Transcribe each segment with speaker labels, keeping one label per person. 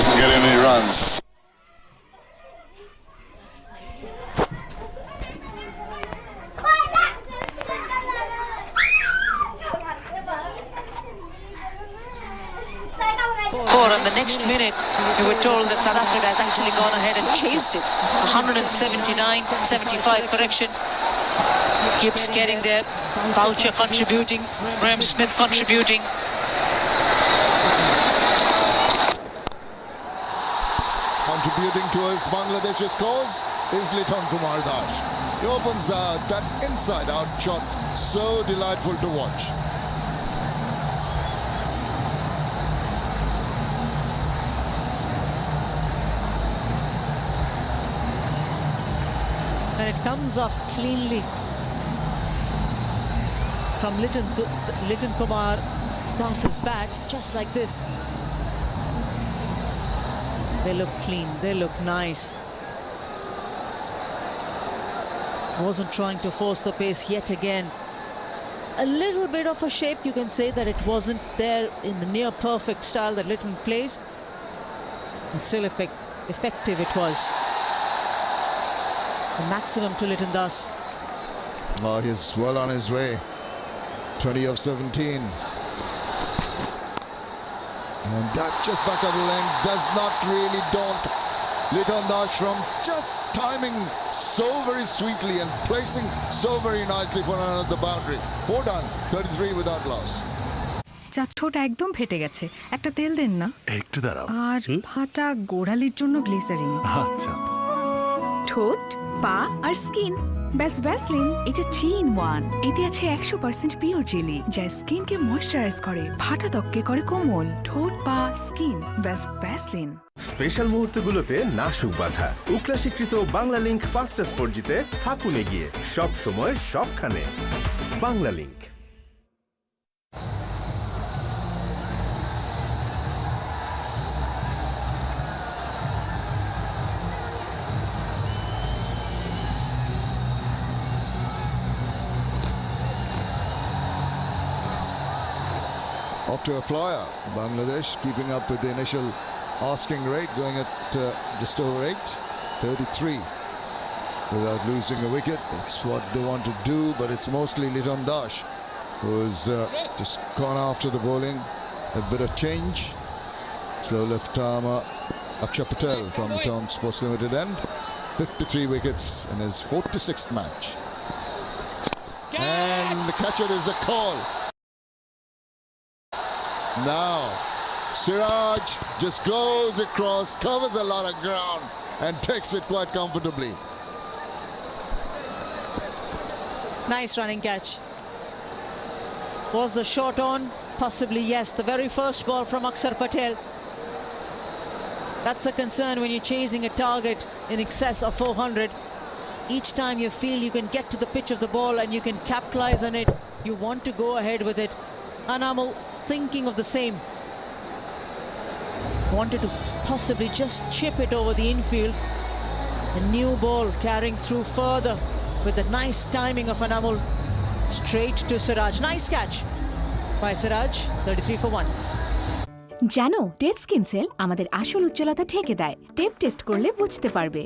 Speaker 1: doesn't get any runs.
Speaker 2: And the next minute, we were told that South Africa has actually gone ahead and chased it. 179-75 correction. Keeps getting there. Boucher contributing. Graham Smith contributing.
Speaker 3: Contributing towards Bangladesh's cause is Liton Kumar Dash. He opens out that inside-out shot, so delightful to watch.
Speaker 2: And it comes off cleanly from Liton Kumar Das's bat, just like this. They look clean, they look nice. Wasn't trying to force the pace yet again. A little bit of a shape, you can say that it wasn't there in the near perfect style that Liton plays. And still effective it was. The maximum to Liton Das.
Speaker 3: Oh, he's well on his way. 20 of 17. And that just back of the length does not really daunt Liton Das from just timing so very sweetly and placing so very nicely for another boundary. 4 done, 33 without loss.
Speaker 4: যা ছোট একদম ফেটে গেছে, একটা তেল দেন না।
Speaker 5: একটু দাঁড়াও।
Speaker 4: আর ফাটা গোড়ালির জন্য গ্লিসারিন।
Speaker 5: আচ্ছা।
Speaker 4: ঠোঁট, পা আর স্কিন ব্যাস ভ্যাসলিন। এটা 3 in 1। এতে আছে 100% পিওর জেলি, যা স্কিনকে ময়েশ্চারাইজ করে, ফাটা ত্বককে করে কোমল। ঠোঁট, পা, স্কিন ব্যাস ভ্যাসলিন।
Speaker 5: স্পেশাল মুহূর্তগুলোতে নাসুক বাধা। উকলা স্বীকৃত বাংলা লিংক ফাস্টেস্ট 4Gতে থাকুন এগিয়ে, সব সময় সবখানে। Bangla link.
Speaker 3: Off to a flyer. Bangladesh keeping up with the initial asking rate, going at just over 8, 33. Without losing a wicket, that's what they want to do, but it's mostly Liton Das who's just gone after the bowling. A bit of change. Slow left armer Akshay Patel from the Turnip Limited end. 53 wickets in his 46th match. And the catcher is the call. Now, Siraj just goes across, covers a lot of ground and takes it quite comfortably.
Speaker 2: Nice running catch. Was the shot on? Possibly yes. The very first ball from Akshay Patel. That's a concern when you're chasing a target in excess of 400. Each time you feel you can get to the pitch of the ball and you can capitalize on it, you want to go ahead with it. Anamal thinking of the same. Wanted to possibly just chip it over the infield. A new ball carrying through further with the nice timing of Anamal straight to Siraj. Nice catch by Siraj. 33 for 1.
Speaker 4: জানো, dead skin cell আমাদের আসল উজ্জ্বলতা ঢেকে দেয়। Tape test করলে বুঝতে পারবে।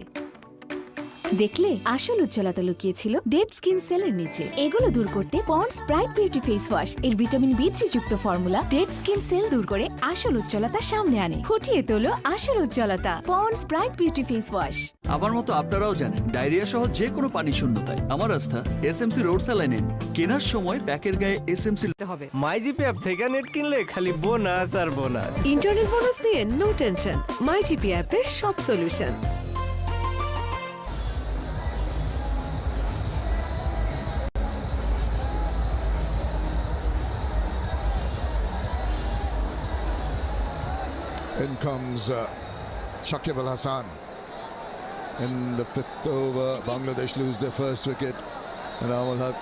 Speaker 4: দেখলে আসল উজ্জ্বলতা লুকিয়ে ছিল ডেড স্কিন সেলের নিচে। এগুলো দূর করতে ponds bright beauty face wash এর ভিটামিন B3 যুক্ত ফর্মুলা ডেড স্কিন সেল দূর করে আসল উজ্জ্বলতা সামনে আনে, ফুটিয়ে তোলো আসল উজ্জ্বলতা। Ponds bright beauty face wash.
Speaker 6: আমার মতো আপনারাও জানেন, ডায়রিয়া সহ যে কোনো পানি শূন্যতায় আমার আস্থা এসএমসি রোড স্যালাইন। কেনার সময় প্যাকের গায়ে এসএমসি
Speaker 7: হবে। মাইজিপি অ্যাপ থেকে নেট কিনলে খালি বোনাস আর বোনাস।
Speaker 4: ইন্টারনেট বোনাস দিয়ে নো টেনশন। মাইজিপি অ্যাপের সব solution.
Speaker 3: In comes Shakib Al Hasan. In the 5th over, Bangladesh lose their first wicket, and Awal Haq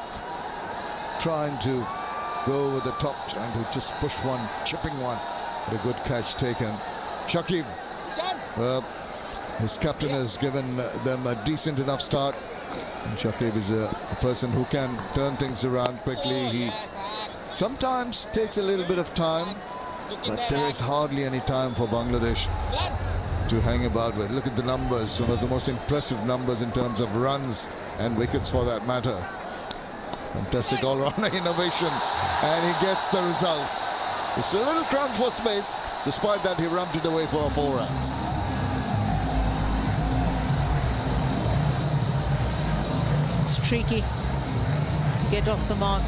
Speaker 3: trying to go over the top, trying to just push one, chipping one. But a good catch taken. Shakib, his captain has given them a decent enough start. And Shakib is a person who can turn things around quickly. He sometimes takes a little bit of time, but there is hardly any time for Bangladesh to hang about with. Look at the numbers, one of the most impressive numbers in terms of runs and wickets for that matter. Fantastic all-round innovation, and he gets the results. It's a little cramped for space. Despite that, he ramped it away for 4 runs.
Speaker 2: It's tricky to get off the mark.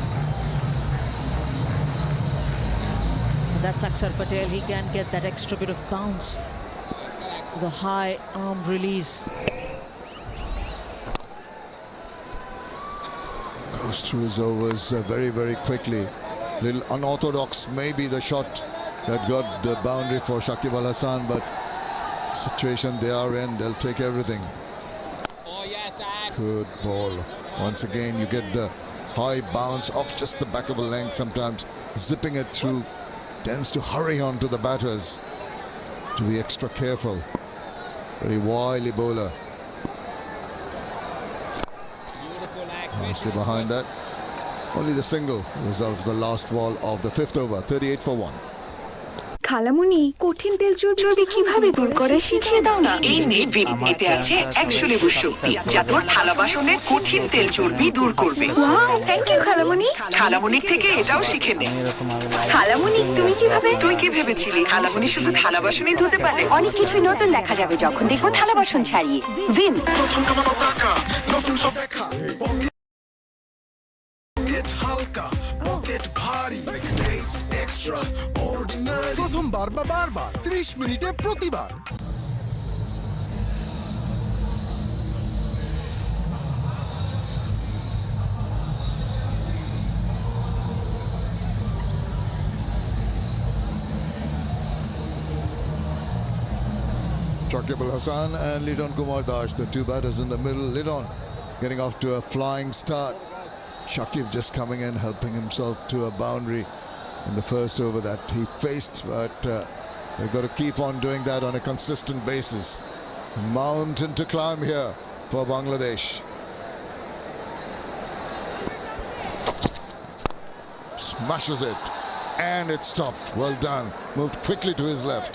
Speaker 2: But that's Akshar Patel. He can get that extra bit of bounce with a high arm release.
Speaker 3: Goes through his overs very, very quickly. Little unorthodox, maybe the shot that got the boundary for Shakib Al Hasan, but situation they are in, they'll take everything. Good ball. Once again, you get the high bounce off just the back of a length, sometimes zipping it through. Tends to hurry on to the batters. To be extra careful. Very wily bowler. Nicely behind that. Only the single result of the last ball of the 5th over. 38 for 1.
Speaker 1: খালামুনি কঠিন তেল চর্বি কিভাবে দূর করে শিখিয়ে দাও না।
Speaker 8: এই নে ভিম, এতে আছে 100 লেবুর শক্তি, যা তোর থালা বাসনের কঠিন তেল চর্বি দূর করবে।
Speaker 1: ওয়াও, থ্যাংক ইউ খালামুনি।
Speaker 8: খালামুনির থেকে এটাও শিখে নে।
Speaker 1: খালামুনি তুমি কিভাবে?
Speaker 8: তুই কি ভেবেছিলি খালামুনি শুধু থালা বাসনই ধুতে পারে?
Speaker 1: অনেক কিছুই নতুন দেখা যাবে যখন দেখবো থালা বাসন ছাড়িয়ে। ভিম।
Speaker 9: প্রথমবার বা বারবার 30 মিনিটে প্রতিবার।
Speaker 3: Shakib Al Hasan and Lidon Kumar Dash, the two batters in the middle. Lidon getting off to a flying start. Shakib just coming in, helping himself to a boundary in the first over that he faced, but they've got to keep on doing that on a consistent basis. Mountain to climb here for Bangladesh. Smashes it, and it stopped. Well done. Moved quickly to his left.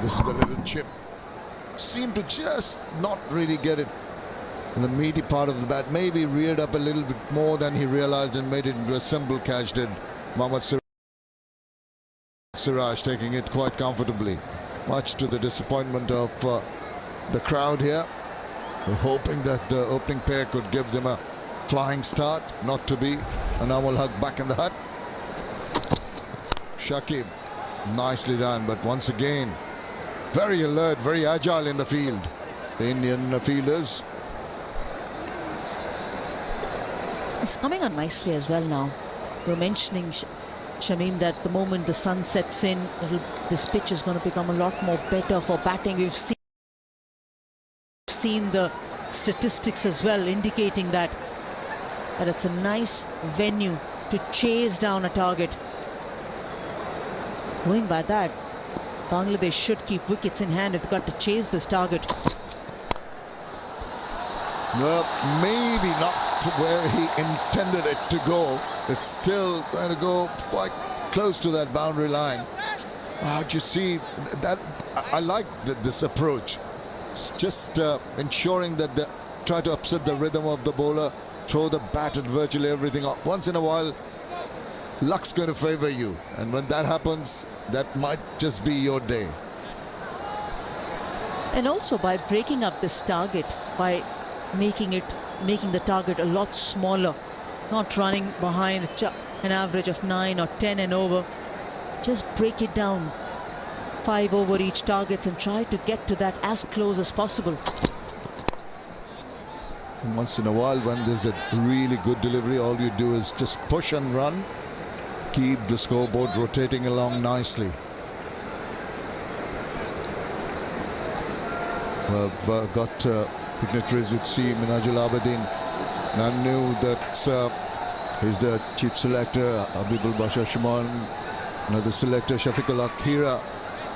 Speaker 3: This is the little chip. Seemed to just not really get it in the meaty part of the bat. Maybe reared up a little bit more than he realized and made it into a simple catch, did Mohammad Siraj, taking it quite comfortably, much to the disappointment of the crowd here. We're hoping that the opening pair could give them a flying start. Not to be. Anamul Haq back in the hut. Shakib, nicely done, but once again very alert, very agile in the field, the Indian fielders.
Speaker 2: It's coming on nicely as well now. You're mentioning, Shamim, that the moment the sun sets in, this pitch is going to become a lot more better for batting. We've seen the statistics as well indicating that it's a nice venue to chase down a target. Going by that, Bangladesh should keep wickets in hand if they've got to chase this target.
Speaker 3: Well, maybe not where he intended it to go. It's still going to go quite close to that boundary line. You see that I like this approach. It's just ensuring that they try to upset the rhythm of the bowler, throw the bat at virtually everything. Once in a while, luck's going to favor you, and when that happens, that might just be your day.
Speaker 2: And also by breaking up this target, by making the target a lot smaller, not running behind an average of 9 or 10 and over. Just break it down, 5 over each targets, and try to get to that as close as possible.
Speaker 3: Once in a while, when there's a really good delivery, all you do is just push and run. Keep the scoreboard rotating along nicely. We've got dignitaries would see Minajul Abedin. And I knew that he's the chief selector, Abibul Bashar Shimon, another selector, Shafiqullah Khira,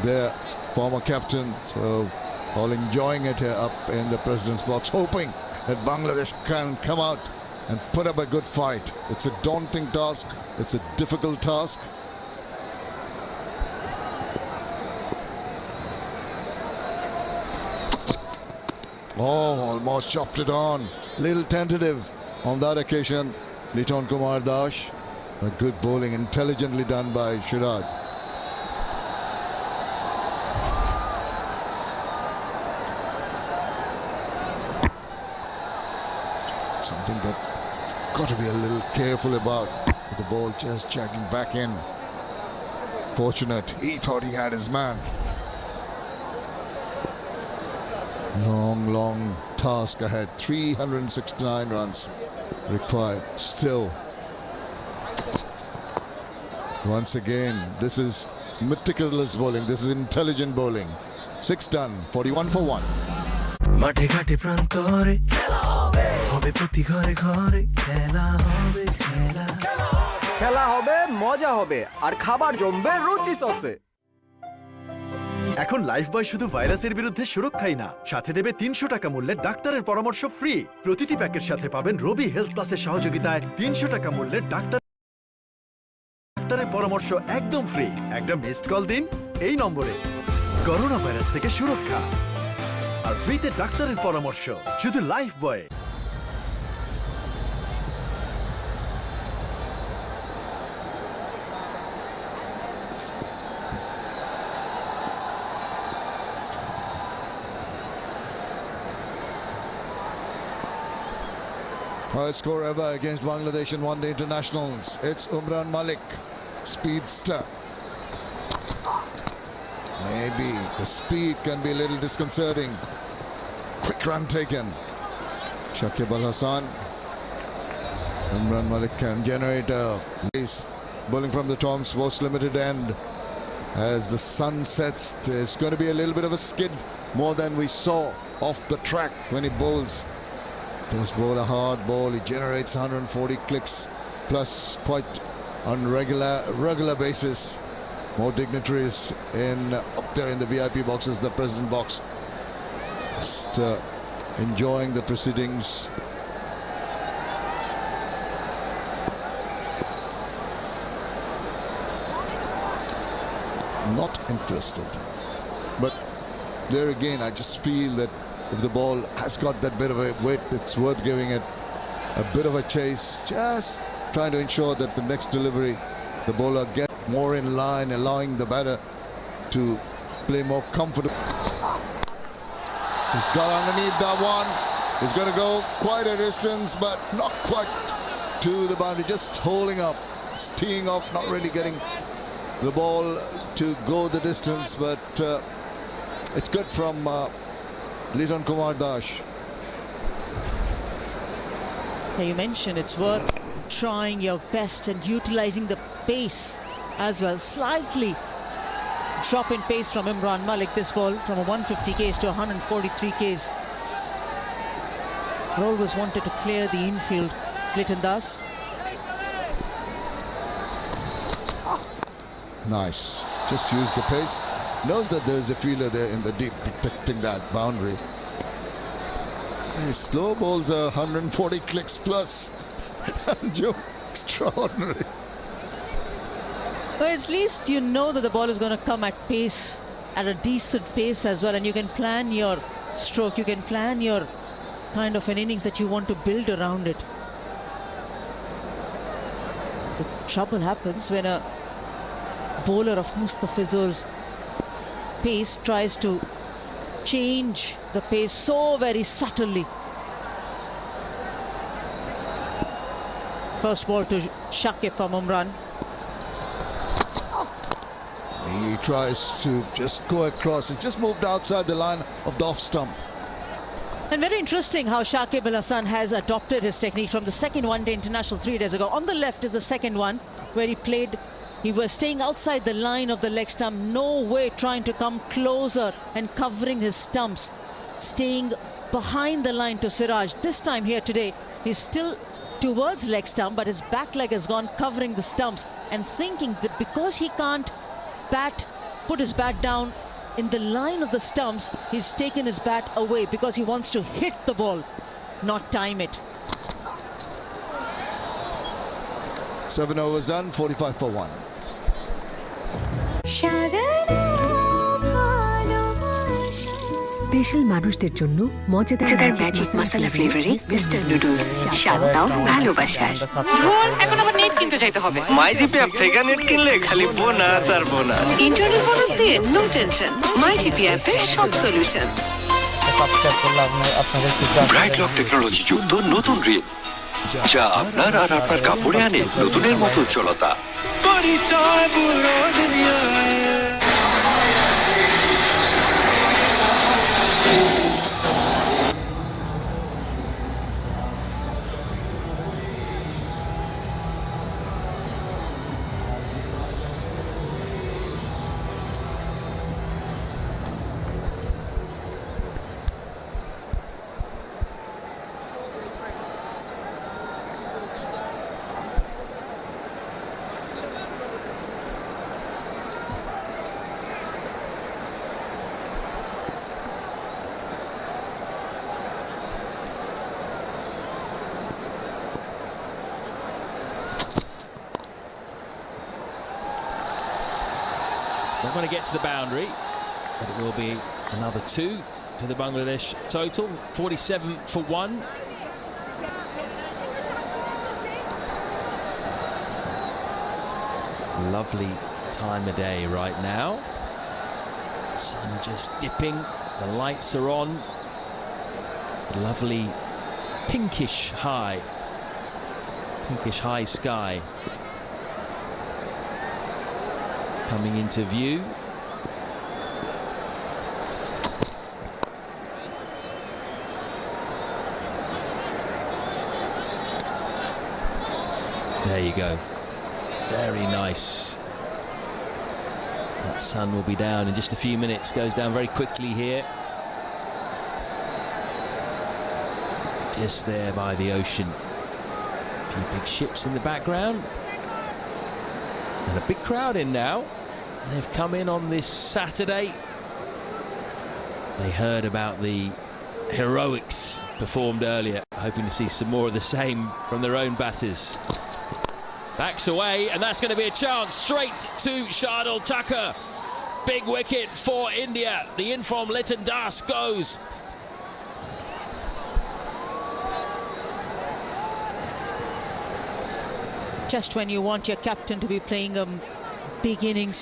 Speaker 3: their former captain. So all enjoying it here up in the president's box, hoping that Bangladesh can come out and put up a good fight. It's a daunting task. It's a difficult task. Oh, almost chopped it on. Little tentative on that occasion. Liton Kumar Dash. A good bowling, intelligently done by Shiraj. Something that got to be a little careful about. The ball just jagging back in. Fortunate, he thought he had his man. Long task ahead. 369 runs required still. Once again, this is meticulous bowling. This is intelligent bowling. 6 done, 41 for 1.
Speaker 10: মাঠে ঘাটে প্রান্তরে হবে প্রতি ঘরে ঘরে খেলা হবে খেলা
Speaker 9: খেলা হবে, মজা হবে, আর খাবার জমবে রুচি সসে।
Speaker 6: এখন লাইফবয় শুধু ভাইরাসের বিরুদ্ধে সুরক্ষাই না, সাথে দেবে 300 টাকা মূল্যের ডাক্তারের পরামর্শ ফ্রি। প্রতিটি প্যাকের সাথে পাবেন রবি হেলথ প্লাসের সহযোগিতায় 300 টাকা মূল্যের ডাক্তারের পরামর্শ একদম ফ্রি। একটা মিসড কল দিন এই নম্বরে। করোনা ভাইরাস থেকে সুরক্ষা আর ফ্রিতে ডাক্তারের পরামর্শ শুধু Lifebuoy.
Speaker 3: Highest score ever against Bangladesh in one-day internationals. It's Umran Malik, speedster. Maybe the speed can be a little disconcerting. Quick run taken. Shakib Al Hassan. Umran Malik can generate a race. Bowling from the Tom Sports Limited end. As the sun sets, there's going to be a little bit of a skid, more than we saw off the track when he bowls. Does bowl a hard ball. He generates 140 clicks plus quite on regular basis. More dignitaries up there in the VIP boxes, the president box. Just enjoying the proceedings. Not interested. But there again, I just feel that if the ball has got that bit of a weight, it's worth giving it a bit of a chase. Just trying to ensure that the next delivery, the bowler gets more in line, allowing the batter to play more comfortable. He's got underneath that one. He's going to go quite a distance, but not quite to the boundary. Just holding up, teeing off, not really getting the ball to go the distance, but it's good from Liton Kumar Dash.
Speaker 2: You mentioned it's worth trying your best and utilizing the pace as well. Slightly drop in pace from Imran Malik. This ball from a 150 k's to 143 k's. Always wanted to clear the infield. Liton Das.
Speaker 3: Nice. Just use the pace. Knows that there is a fielder there in the deep protecting that boundary. His slow balls are 140 clicks plus. Extraordinary.
Speaker 2: Well, at least you know that the ball is going to come at pace, at a decent pace as well, and you can plan your stroke, you can plan your kind of an innings that you want to build around it. The trouble happens when a bowler of Mustafizur's pace tries to change the pace so very subtly. First ball to Shakib from Umran.
Speaker 3: He tries to just go across. He just moved outside the line of the off stump.
Speaker 2: And very interesting how Shakib Al Hassan has adopted his technique from the second one-day international 3 days ago. On the left is the second one where he was staying outside the line of the leg stump, no way trying to come closer and covering his stumps, staying behind the line to Siraj. This time here today, he's still towards leg stump, but his back leg has gone covering the stumps and thinking that because he can't put his bat down in the line of the stumps, he's taken his bat away because he wants to hit the ball. not time it.
Speaker 3: 7 overs done, 45 for 1.
Speaker 4: Special মানুষদের জন্য মজাদার
Speaker 8: magic মশলা ফ্লেভারে mister noodles স্বাদ দাও ভালোবাসার। ধর এখন আবার net কিনতে যাইতে হবে।
Speaker 7: মাইজিপি অ্যাপ থেকে নেট কিনলে খালি বোনাস আর বোনাস।
Speaker 8: ইন্টারনেট বোনাস দিয়ে নো টেনশন। মাইজিপি অ্যাপে সব সলিউশন।
Speaker 11: ব্রাইট লক টেকনোলজি যুক্ত নতুন রিল যা আপনার আর আপনার কাপড়ে আনে নতুনের মতো উজ্জ্বলতা। পরিচয় পুরো দুনিয়ায়।
Speaker 12: Not going to get to the boundary, but it will be another 2 to the Bangladesh total. 47 for 1. Lovely time of day right now. Sun just dipping, the lights are on. Lovely pinkish high sky coming into view. There you go. Very nice. That sun will be down in just a few minutes. Goes down very quickly here. Just there by the ocean. A few big ships in the background. And a big crowd in now. They've come in on this Saturday. They heard about the heroics performed earlier, hoping to see some more of the same from their own batters. Backs away, and that's going to be a chance straight to Shardul Thakur. Big wicket for India. The in from Liton Das goes.
Speaker 2: Just when you want your captain to be playing big innings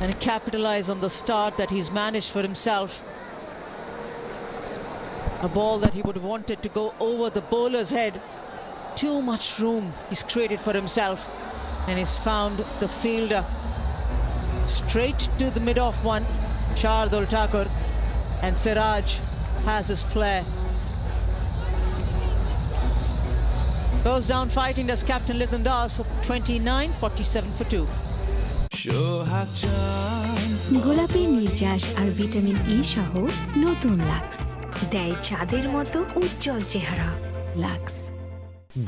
Speaker 2: and capitalize on the start that he's managed for himself. A ball that he would have wanted to go over the bowler's head. Too much room he's created for himself, and he's found the fielder straight to the mid-off one, Shardul Thakur, and Siraj has his play. Goes down fighting as Captain Liton Das of 29, 47 for 2.
Speaker 4: গোলাপি নির্যাস আর vitamin E সহ নতুন lux দেয় চাঁদের মতো উজ্জ্বল চেহারা। Lux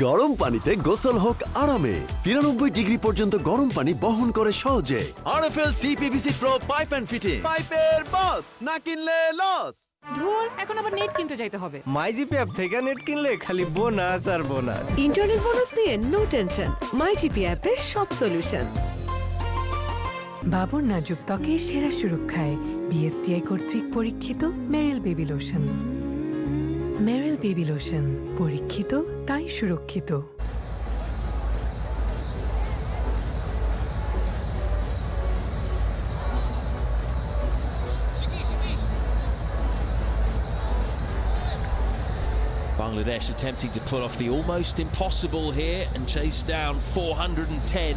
Speaker 6: গরম পানিতে গোসল হোক আরামে। 93 ডিগ্রি পর্যন্ত গরম পানি বহন করে সহজে। RFL CPVC pro pipe and fitting. পাইপের বস, না কিনলে লস।
Speaker 8: ধর এখন আবার নেট কিনতে যাইতে হবে।
Speaker 7: মাইজিপি অ্যাপ থেকে নেট কিনলে খালি বোনাস আর বোনাস।
Speaker 1: ইন্টারনেট বোনাস দিয়ে নো টেনশন। মাইজিপি অ্যাপে সব সলিউশন।
Speaker 13: বাবুর নাজুক ত্বকের সেরা সুরক্ষায় বিএসটিআই কর্তৃক পরীক্ষিত মেরিল বেবি লোশন। মেরিল বেবি লোশন, পরীক্ষিত তাই সুরক্ষিত।
Speaker 12: Bangladesh attempting to pull off the almost impossible here and chase down 410.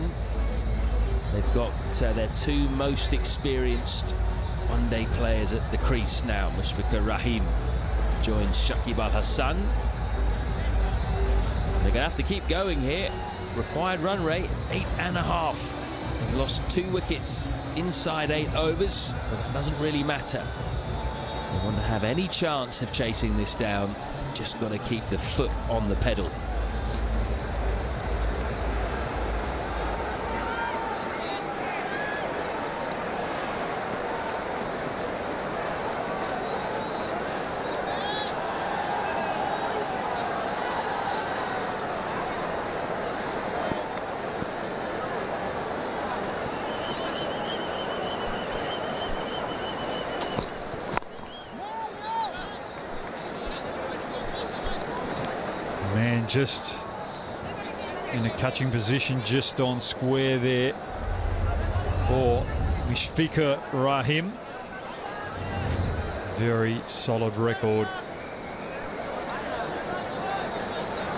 Speaker 12: They've got their two most experienced one-day players at the crease now. Mushfiqur Rahim joins Shakib Al Hassan. They're going to have to keep going here. Required run rate 8.5. They've lost 2 wickets inside 8 overs, but that doesn't really matter. They want to have any chance of chasing this down. Just got to keep the foot on the pedal.
Speaker 14: just in a catching position just on square there for Mishfika Rahim. Very solid record.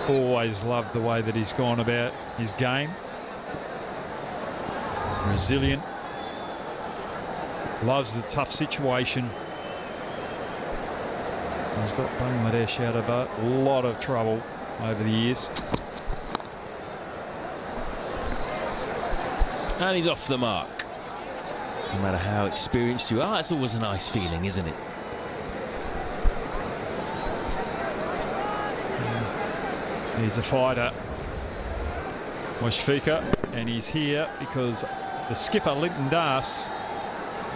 Speaker 14: Always loved the way that he's gone about his game. Resilient. Loves the tough situation. He's got Bangladesh out of a lot of trouble over the years.
Speaker 12: And he's off the mark. No matter how experienced you are, it's always a nice feeling, isn't it?
Speaker 14: He's a fighter, Mushfika, and he's here because the skipper, Linton Das,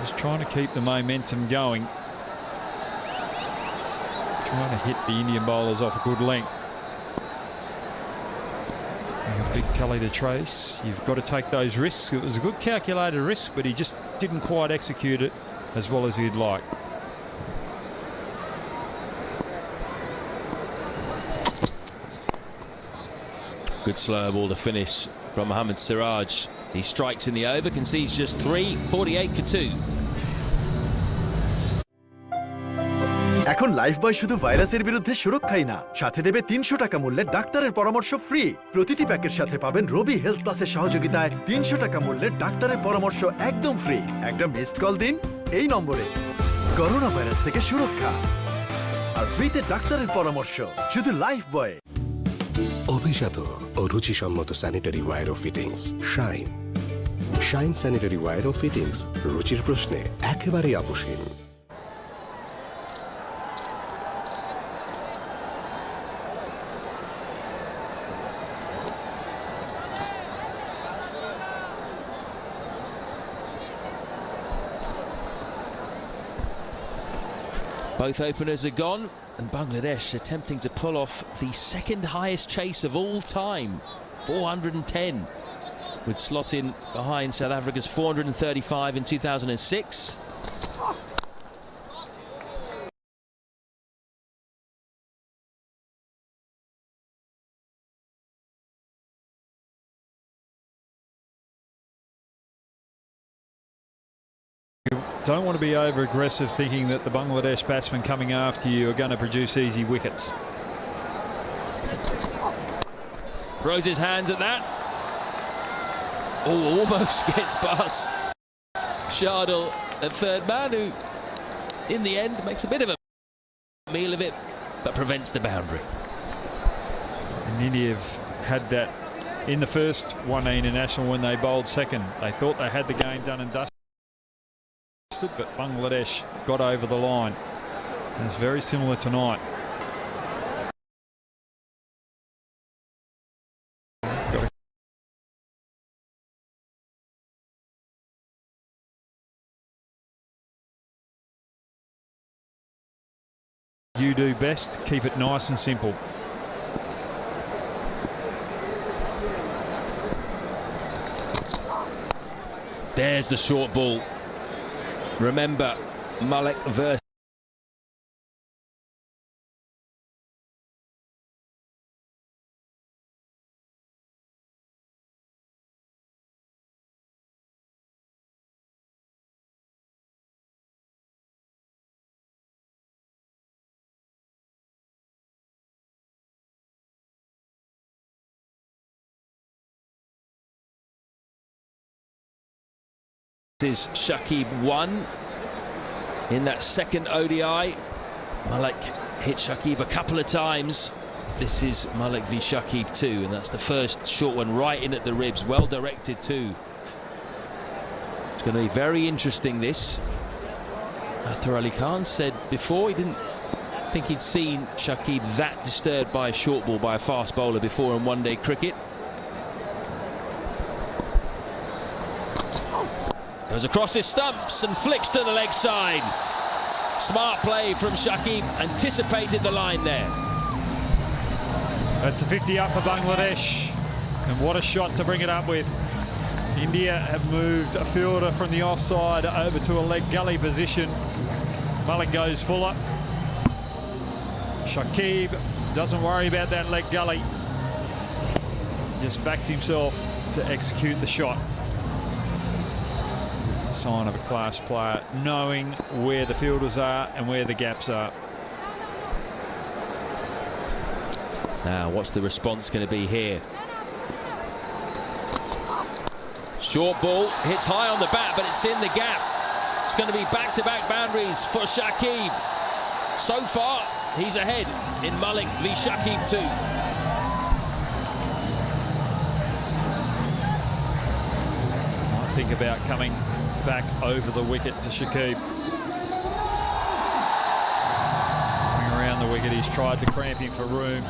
Speaker 14: is trying to keep the momentum going. Trying to hit the Indian bowlers off a good length. And a big tally to trace. You've got to take those risks. It was a good calculated risk, but he just didn't quite execute it as well as he'd like.
Speaker 12: Good slow ball to finish from Mohammad Siraj. He strikes in the over, concedes just 3, 48 for 2.
Speaker 6: এখন Lifebuoy শুধু ভাইরাসের বিরুদ্ধে সুরক্ষাই না, সাথে দেবে 300 টাকা মূল্যের ডাক্তারের পরামর্শ ফ্রি। প্রতিটি প্যাকের সাথে পাবেন রবি হেলথ প্লাসের সহযোগিতায় 300 টাকা মূল্যের ডাক্তারের পরামর্শ একদম ফ্রি। একটা মিসড কল দিন এই নম্বরে। করোনা ভাইরাস থেকে সুরক্ষা আর ফ্রিতে ডাক্তারের পরামর্শ শুধু লাইফবয়।
Speaker 15: অভিজাত ও রুচিসম্মত স্যানিটারি ওয়্যার ও fittings Shine. Shine sanitary ware ও ফিটিংস রুচির প্রশ্নে একেবারেই আপোষহীন।
Speaker 12: Both openers are gone, and Bangladesh attempting to pull off the second highest chase of all time, 410, would slot in behind South Africa's 435 in 2006.
Speaker 14: Don't want to be over aggressive thinking that the Bangladesh batsmen coming after you are going to produce easy wickets.
Speaker 12: Throws his hands at that. Oh, almost gets past Shardul at third man, who in the end makes a bit of a meal of it but prevents the boundary.
Speaker 14: And India have had that in the first one international when they bowled second. They thought they had the game done and dusted, but Bangladesh got over the line. And it's very similar tonight. You do best, keep it nice and simple.
Speaker 12: There's the short ball. Remember, Malik versus is Shakib 1 in that second ODI. Malik hit Shakib a couple of times. This is Malik v Shakib 2, and that's the first short one right in at the ribs, well directed too. It's going to be very interesting, this. Athar Ali Khan said before he didn't think he'd seen Shakib that disturbed by a short ball by a fast bowler before in one-day cricket. Goes across his stumps and flicks to the leg side. Smart play from Shakib, anticipated the line there.
Speaker 14: That's the 50 up for Bangladesh, and what a shot to bring it up with. India have moved a fielder from the offside over to a leg gully position. Malik goes fuller. Shakib doesn't worry about that leg gully. just backs himself to execute the shot. It's a sign of a class player, knowing where the fielders are and where the gaps are.
Speaker 12: Now, what's the response going to be here? Short ball, hits high on the bat, but it's in the gap. It's going to be back-to-back boundaries for Shakib. So far, he's ahead in Malik v Shakib 2.
Speaker 14: Might think about coming back over the wicket to Shakib. Coming around the wicket, he's tried to cramp him for room.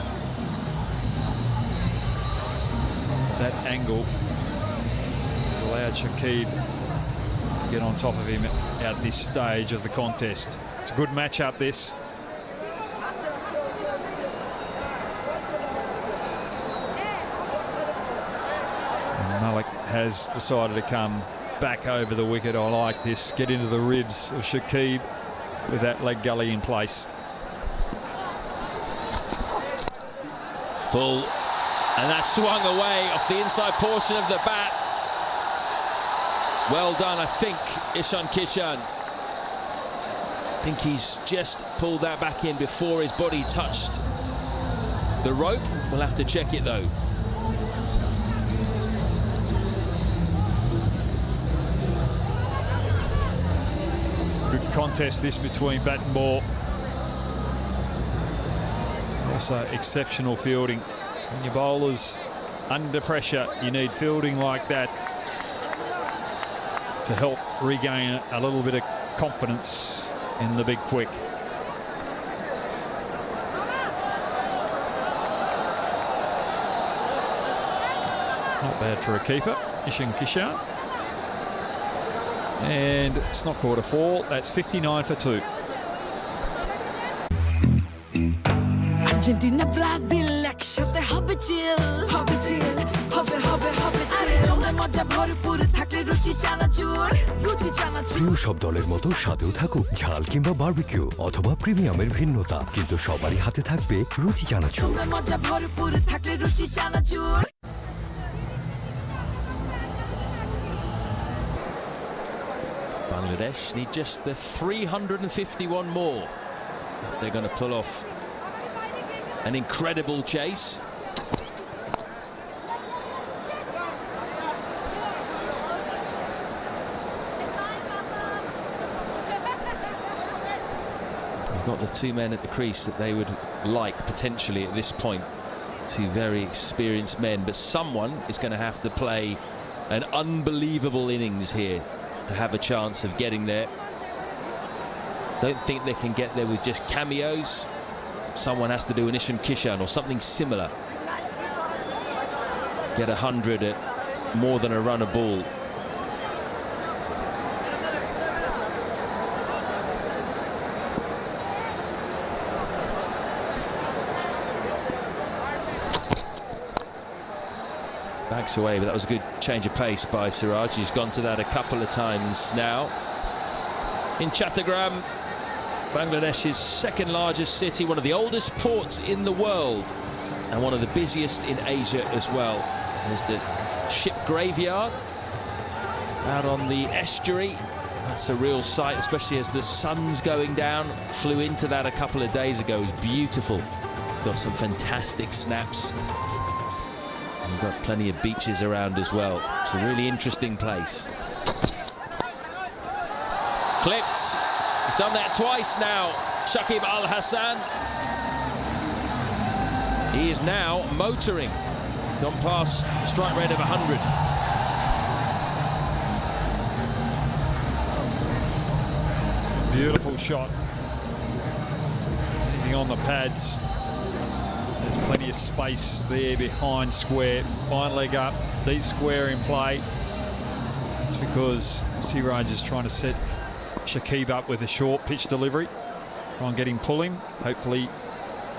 Speaker 14: That angle has allowed Shakib to get on top of him at this stage of the contest. It's a good matchup, this. And Malik has decided to come back over the wicket. I like this. Get into the ribs of Shakib with that leg gully in place.
Speaker 12: Full. And that swung away off the inside portion of the bat. Well done, I think, Ishan Kishan. I think he's just pulled that back in before his body touched the rope. We'll have to check it, though.
Speaker 14: Good contest, this, between bat and ball. Also, exceptional fielding. When your bowler's under pressure, you need fielding like that to help regain a little bit of confidence in the big quick. Not bad for a keeper, Ishan Kishan. And it's not caught a 4, that's 59 for 2.
Speaker 16: Argentina Brazil একসাথে হবে চিল হবে চিল হবে হবে হবে চিল জমে মজা ভরপুর থাকলে রুচি চানাচুর
Speaker 17: প্রিয় সব দলের মতো স্বাদেও থাকুক ঝাল কিংবা বারবিকিউ অথবা প্রিমিয়ামের ভিন্নতা, কিন্তু সবারই হাতে থাকবে রুচি চানাচুর।
Speaker 16: জমে মজা ভরপুর থাকলে রুচি চানাচুর।
Speaker 12: Bangladesh need just the 351 more if they're going to pull off an incredible chase. We've got the two men at the crease that they would like potentially at this point. Two very experienced men, but someone is going to have to play an unbelievable innings here to have a chance of getting there. Don't think they can get there with just cameos. Someone has to do an Ishan Kishan or something similar. Get 100 at more than a run a ball. Backs away, but that was a good change of pace by Siraj. He's gone to that a couple of times now. In Chattogram, Bangladesh's second largest city, one of the oldest ports in the world and one of the busiest in Asia as well. There's the ship graveyard out on the estuary. That's a real sight, especially as the sun's going down. Flew into that a couple of days ago. It was beautiful. Got some fantastic snaps. And we've got plenty of beaches around as well. It's a really interesting place. Clipped. He's done that twice now, Shakib Al Hassan. He is now motoring, gone past strike rate of 100.
Speaker 14: Beautiful shot. Anything on the pads. There's plenty of space there behind square. Fine leg up, deep square in play. It's because Siraj is trying to set Shakib up with a short pitch delivery. Try and get him pulling. Hopefully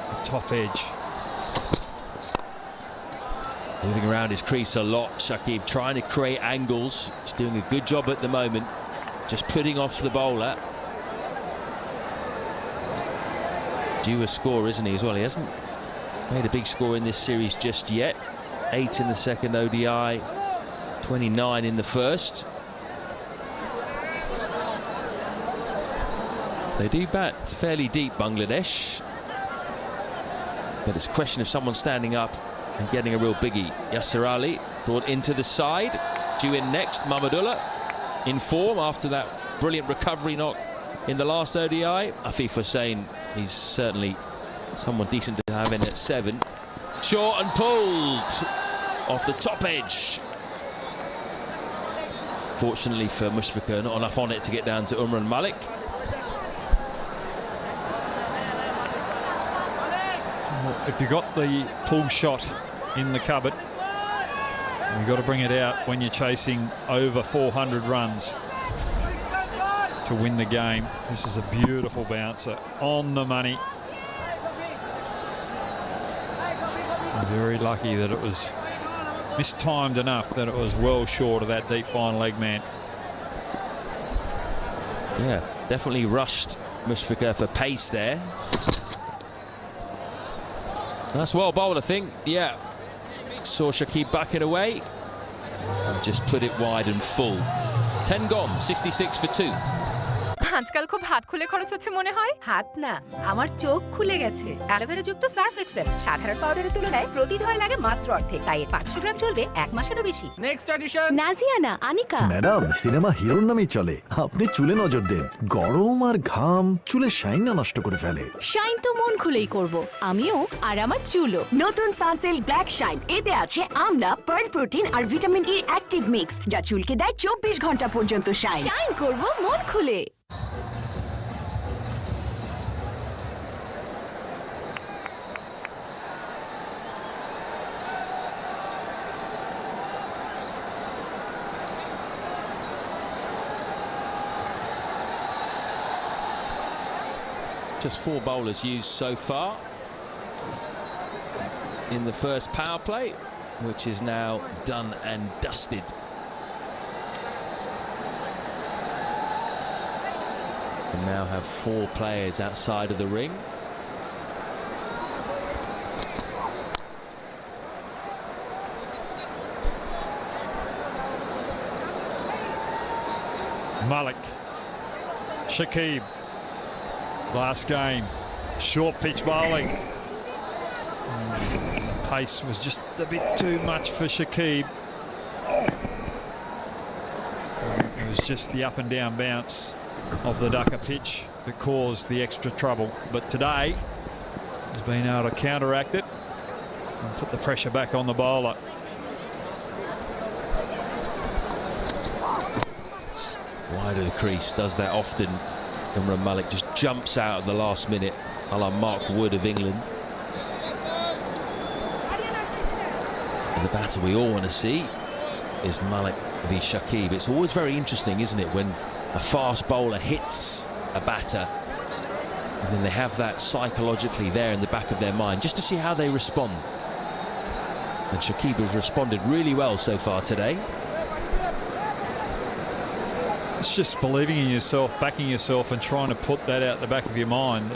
Speaker 14: the top edge.
Speaker 12: Moving around his crease a lot, Shakib trying to create angles. He's doing a good job at the moment, just putting off the bowler. Due a score, isn't he, as well? He hasn't made a big score in this series just yet. 8 in the second ODI, 29 in the first. They do bat fairly deep, Bangladesh, but it's a question of someone standing up and getting a real biggie. Yasser Ali brought into the side, due in next. Mahmudullah in form after that brilliant recovery knock in the last ODI. Afif Hussain, he's certainly someone decent to have in at 7. Short and pulled off the top edge. Fortunately for Mushfiqur, not enough on it to get down to Umran Malik.
Speaker 14: If you got the pull shot in the cupboard, you've got to bring it out when you're chasing over 400 runs to win the game. This is a beautiful bouncer on the money. Very lucky that it was mistimed enough that it was well short of that deep fine leg man.
Speaker 12: Yeah, definitely rushed Mushfiqur for pace there. That's well bowled, I think. Yeah, saw Shakib backing away and just put it wide and full. 10 gone, 66 for 2.
Speaker 18: আজকাল খুব হাত খুলে খরচ হচ্ছে মনে হয়। হাত না, আমার চোখ খুলে গেছে। অ্যালোভেরা যুক্ত সার্ফ এক্সেল সাধারণ পাউডারের তুলনায় প্রতি ধোয়ায় লাগে মাত্র অর্ধেক, তাই এর 500 গ্রাম চলবে 1 মাসেরও বেশি।
Speaker 9: নেক্সট এডিশন
Speaker 4: নাজিয়ানা, আনিকা।
Speaker 6: ম্যাডাম, সিনেমা হিরোর নামেই চলে। আপনি চুলে নজর দেন, গরম আর ঘাম চুলে শাইন নষ্ট করে ফেলে।
Speaker 4: শাইন তো মন খুলেই করব, আমিও আর আমার চুলও।
Speaker 1: নতুন সানসিল্ক ব্ল্যাক শাইন, এতে আছে আমলা, পার্ল প্রোটিন আর ভিটামিন ই অ্যাক্টিভ মিক্স, যা চুলকে দেয় 24 ঘন্টা পর্যন্ত শাইন।
Speaker 4: শাইন করব মন খুলে।
Speaker 12: Just 4 bowlers used so far in the first power play, which is now done and dusted. We now have 4 players outside of the ring.
Speaker 14: Malik, Shakib. Last game, short pitch bowling. Pace was just a bit too much for Shakib. It was just the up and down bounce of the Dhaka pitch that caused the extra trouble. But today, he's been able to counteract it and put the pressure back on the bowler.
Speaker 12: Wide of the crease, does that often. Umran Malik just jumps out at the last minute, a la Mark Wood of England. And the batter we all want to see is Malik v Shakib. It's always very interesting, isn't it, when a fast bowler hits a batter and then they have that psychologically there in the back of their mind just to see how they respond. And Shakib has responded really well so far today.
Speaker 14: It's just believing in yourself, backing yourself and trying to put that out the back of your mind.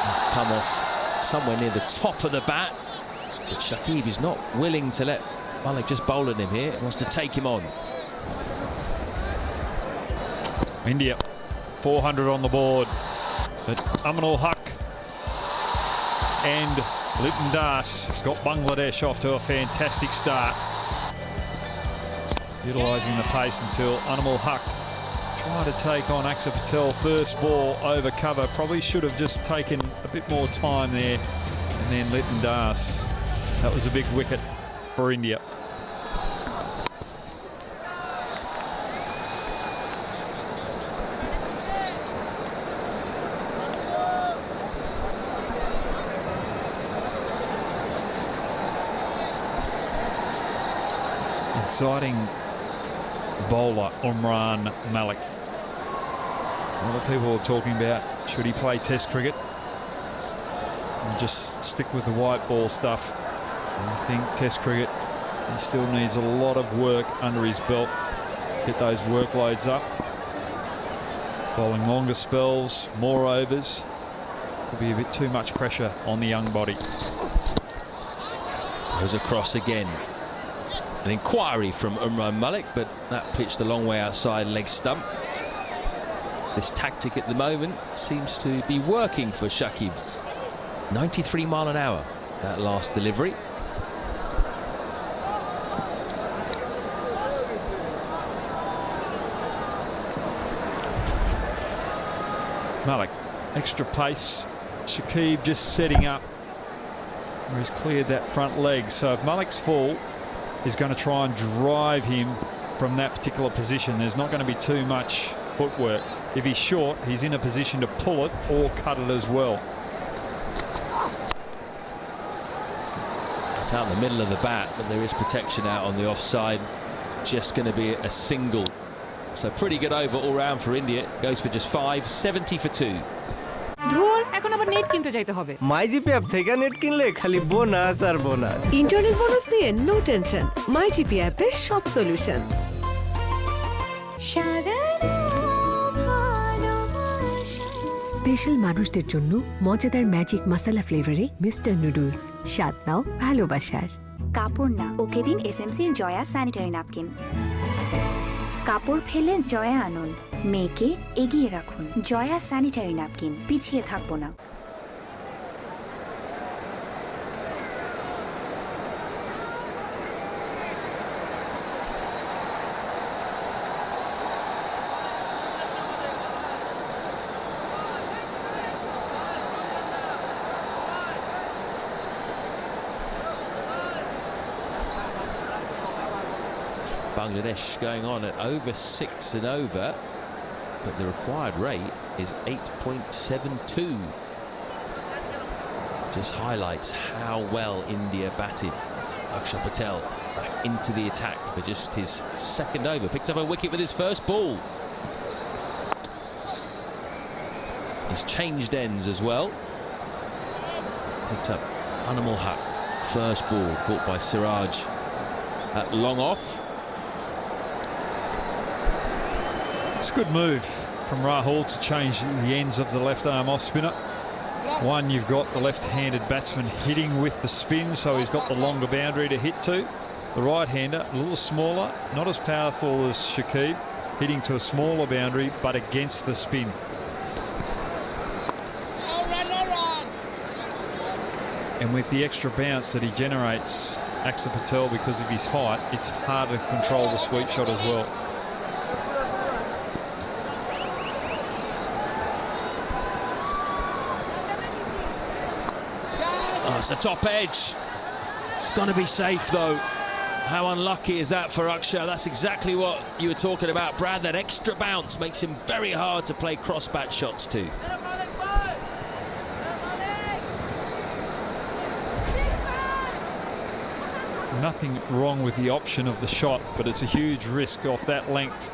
Speaker 12: He's come off somewhere near the top of the bat, but Shakib is not willing to let Malik just bowl at him here. He wants to take him on.
Speaker 14: India, 400 on the board, but Amanul Haq and Liton Das got Bangladesh off to a fantastic start, utilising the pace until Anmol Haq tried to take on Axar Patel. First ball over cover, probably should have just taken a bit more time there, and then Liton Das. That was a big wicket for India. Exciting bowler Umran Malik. A lot of people are talking about should he play Test cricket and just stick with the white ball stuff. And I think Test cricket, he still needs a lot of work under his belt, get those workloads up, bowling longer spells, more overs. Will be a bit too much pressure on the young body.
Speaker 12: Goes across again. An inquiry from Umran Malik, but that pitched a long way outside leg stump. This tactic at the moment seems to be working for Shakib. 93 mile an hour, that last delivery.
Speaker 14: Malik, extra pace. Shakib just setting up where he's cleared that front leg. So if Malik's full, he's going to try and drive him from that particular position. There's not going to be too much footwork. If he's short, he's in a position to pull it or cut it as well.
Speaker 12: It's out in the middle of the bat, but there is protection out on the offside. Just going to be a single. So pretty good over all round for India. Goes for just 5, 70 for 2.
Speaker 7: ধুর এখন আবার net কিনতে যাইতে হবে MyGP app থেকে net কিনলে খালি bonus আর bonus
Speaker 19: internet bonus দিয়ে নো টেনশন মাইজিপি অ্যাপে সব সলিউশন
Speaker 18: স্পেশাল মানুষদের জন্য মজাদার ম্যাজিক মশলা ফ্লেভারে মিস্টার নুডলস স্বাদ নাও ভালোবাসার
Speaker 20: কাপড় না ওকে দিন এসএমসির জয়া স্যানিটারি ন্যাপকিন কাপড় ফেলে জয়া আনুন মেয়েকে এগিয়ে রাখুন জয়া স্যানিটারি ন্যাপকিন পিছিয়ে থাকবো না
Speaker 12: Bangladesh going on at over 6 and over, but the required rate is 8.72. Just highlights how well India batted. Akshar Patel back into the attack for just his second over. Picked up a wicket with his first ball. He's changed ends as well. Picked up Animal Haq. First ball caught by Siraj at long off.
Speaker 14: It's a good move from Rahul to change the ends of the left arm off spinner. One, you've got the left-handed batsman hitting with the spin, so he's got the longer boundary to hit to. The right-hander, a little smaller, not as powerful as Shakib, hitting to a smaller boundary, but against the spin. And with the extra bounce that he generates, Akshar Patel, because of his height, it's harder to control the sweep shot as well.
Speaker 12: It's the top edge. It's going to be safe though. How unlucky is that for Akshar? That's exactly what you were talking about, Brad. That extra bounce makes him very hard to play cross-bat shots too.
Speaker 14: Nothing wrong with the option of the shot, but it's a huge risk off that length.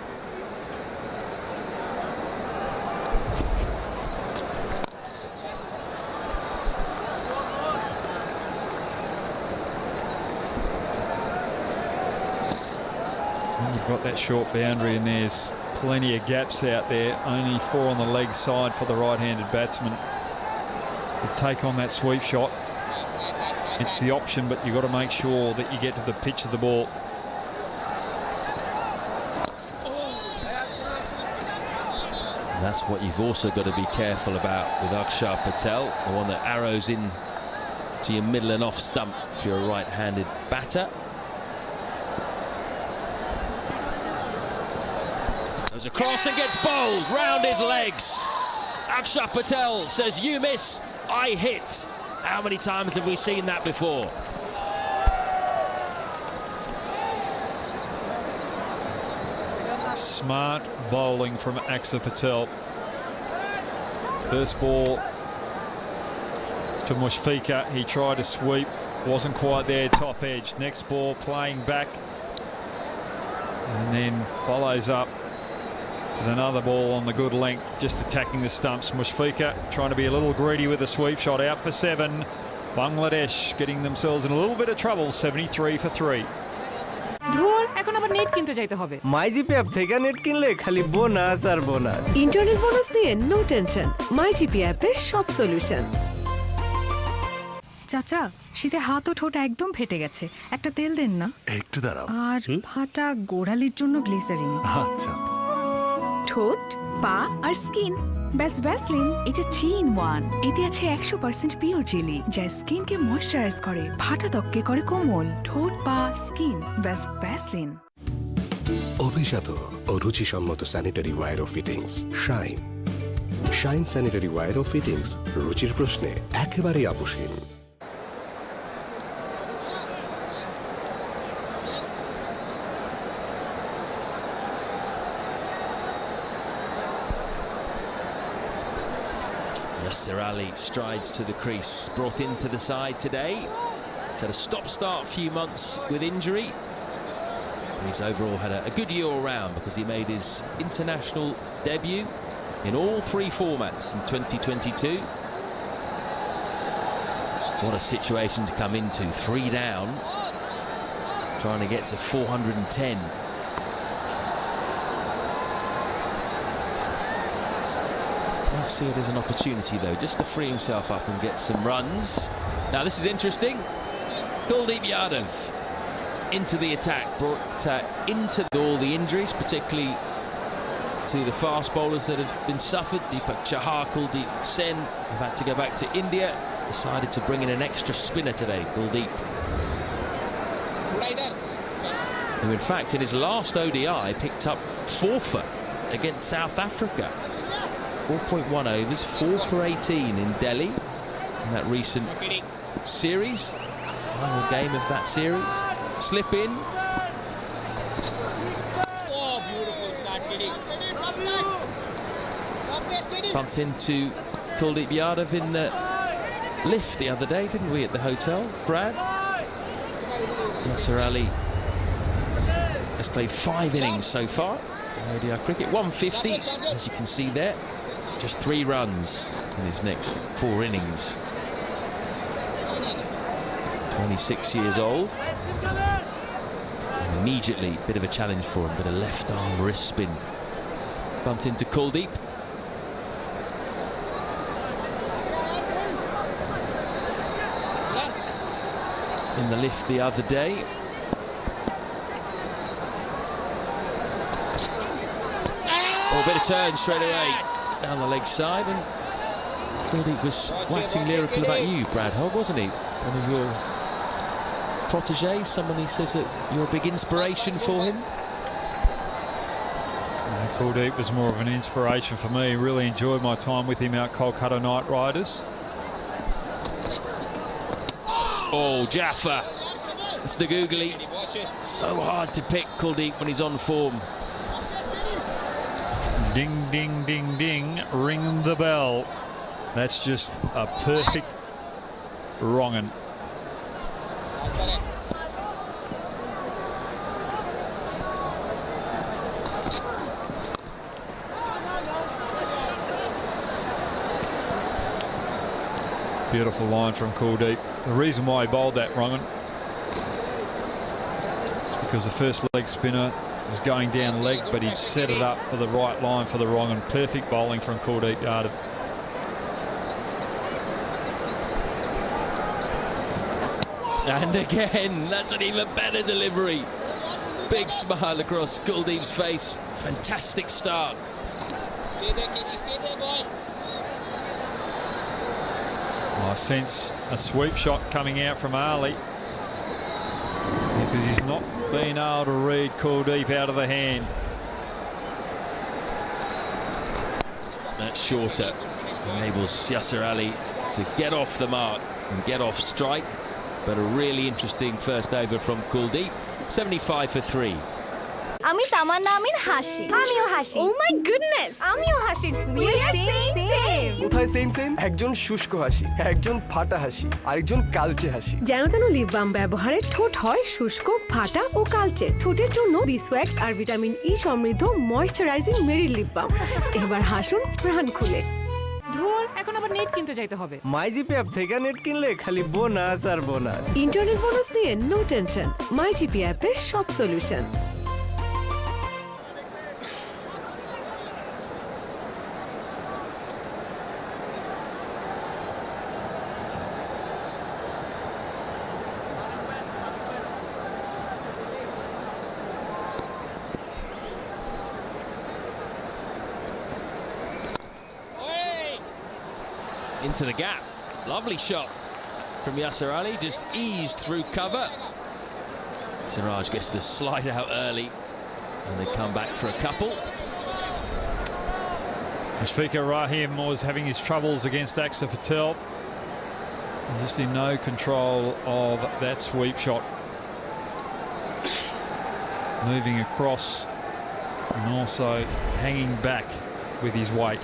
Speaker 14: You've got that short boundary and there's plenty of gaps out there, only 4 on the leg side for the right-handed batsman to take on that sweep shot. It's the option, but you've got to make sure that you get to the pitch of the ball.
Speaker 12: And that's what you've also got to be careful about with Akshar Patel, the one that arrows in to your middle and off stump if you're a right-handed batter. Goes across and gets bowled round his legs. Akshar Patel says, "You miss, I hit." How many times have we seen that before?
Speaker 14: Smart bowling from Akshar Patel. First ball to Mushfiqur. He tried to sweep, wasn't quite there, top edge. Next ball playing back, and then follows up with another ball on the good length, just attacking the stumps. Mushfiqur trying to be a little greedy with the sweep shot, out for 7. Bangladesh getting themselves in a little bit of trouble, 73 for 3.
Speaker 19: ধুর এখন
Speaker 7: আবার net কিনতে যাইতে হবে। মাই GP app থেকে net কিনলে খালি bonus আর bonus.
Speaker 19: Internet bonus নিয়ে নো টেনশন, মাই জিপি অ্যাপের সব সলিউশন।
Speaker 21: চাচা, শীতে হাত ও ঠোঁট একদম ফেটে গেছে, একটা তেল দেন না।
Speaker 6: একটু দাঁড়াও।
Speaker 21: আর ফাটা গোড়ালির জন্য গ্লিসারিন।
Speaker 6: আচ্ছা।
Speaker 1: ঠোঁট, পা আর স্কিন, ব্যাস ভ্যাসলিন। এটা 3 in 1। এতে আছে 100% পিওর জেলি, যা স্কিনকে ময়শ্চারাইজ করে, ফাটা ত্বককে করে কোমল। ঠোঁট, পা, স্কিন, ব্যাস ভ্যাসলিন।
Speaker 15: অভিজাত ও রুচিসম্মত স্যানিটারি ওয়্যার ও fittings Shine. Shine sanitary ware ও ফিটিংস রুচির প্রশ্নে একেবারেই আপোষহীন।
Speaker 12: Yasser Ali strides to the crease, brought into the side today. He's had a stop-start few months with injury. He's overall had a good year all round because he made his international debut in all 3 formats in 2022. What a situation to come into, 3 down, trying to get to 410. Might see it as an opportunity though, just to free himself up and get some runs. Now this is interesting. Kuldeep Yadav into the attack, brought into all the injuries, particularly to the fast bowlers that have been suffered. Deepak Chahar, Kuldeep Sen have had to go back to India. Decided to bring in an extra spinner today, Kuldeep, who in fact in his last ODI picked up 4 for against South Africa. 4.1 overs, 4 for 18 in Delhi in that recent series, final game of that series. Slip in. Bumped into Kuldeep Yadav in the lift the other day, didn't we, at the hotel, Brad? Yasser Ali has played 5 innings so far in ODI cricket, 150, as you can see there. Just 3 runs in his next 4 innings. 26 years old. And immediately, a bit of a challenge for him, but a left arm wrist spin. Bumped into Kuldeep. In the lift the other day. Oh, a bit of turn straight away. Down the leg side, and Kuldeep was waxing lyrical about you, Brad Hogg, wasn't he? One of your proteges, someone he says that you're a big inspiration for him.
Speaker 14: Kuldeep was more of an inspiration for me. Really enjoyed my time with him out Kolkata Knight Riders.
Speaker 12: Oh, Jaffa, it's the googly. So hard to pick Kuldeep when he's on form.
Speaker 14: Ding, ding, ding, ding, ring the bell. That's just a perfect wrong-un. Beautiful line from Kuldeep. The reason why he bowled that wrong-un is because the first leg spinner was going down leg, but he'd set it up for the right line for the wrong, and perfect bowling from Kuldeep Yadav.
Speaker 12: And again, that's an even better delivery. Big smile across Kuldeep's face. Fantastic start.
Speaker 16: Stay there, Katie. Stay there, boy.
Speaker 14: I sense a sweep shot coming out from Ali, because he's not been able to read Kuldeep out of the hand.
Speaker 12: That's shorter. Enables Yasser Ali to get off the mark and get off strike. But a really interesting first over from Kuldeep. 75 for 3.
Speaker 22: আমি তামান্না আমিন হাসি। আমিও হাসি। ও my goodness, আমিও হাসি। We are same.
Speaker 7: কোথায় same same? একজন শুষ্ক হাসি, একজন ফাটা হাসি, আরেকজন কালচে হাসি।
Speaker 19: যেন তেন লিপ বাম ব্যবহারে ঠোঁট হয় শুষ্ক, ফাটা ও কালচে। ঠোঁটের জন্য বিসওয়াক্স আর ভিটামিন ই সমৃদ্ধ ময়শ্চারাইজিং মেরিল লিপ বাম। এবার হাসুন প্রাণ খুলে।
Speaker 7: ধুর, এখন আবার নেট কিনতে যাইতে হবে। মাই জিপি অ্যাপ থেকে নেট কিনলে খালি বোনাস আর বোনাস।
Speaker 19: ইন্টারনেট বোনাস নিয়ে নো টেনশন, মাই জিপি অ্যাপের সব solution.
Speaker 12: into the gap. Lovely shot from Yasser Ali, just eased through cover. Siraj gets the slide out early, and they come back for a couple.
Speaker 14: Mushfiqur Rahim was having his troubles against Axar Patel. And just in no control of that sweep shot. Moving across and also hanging back with his weight.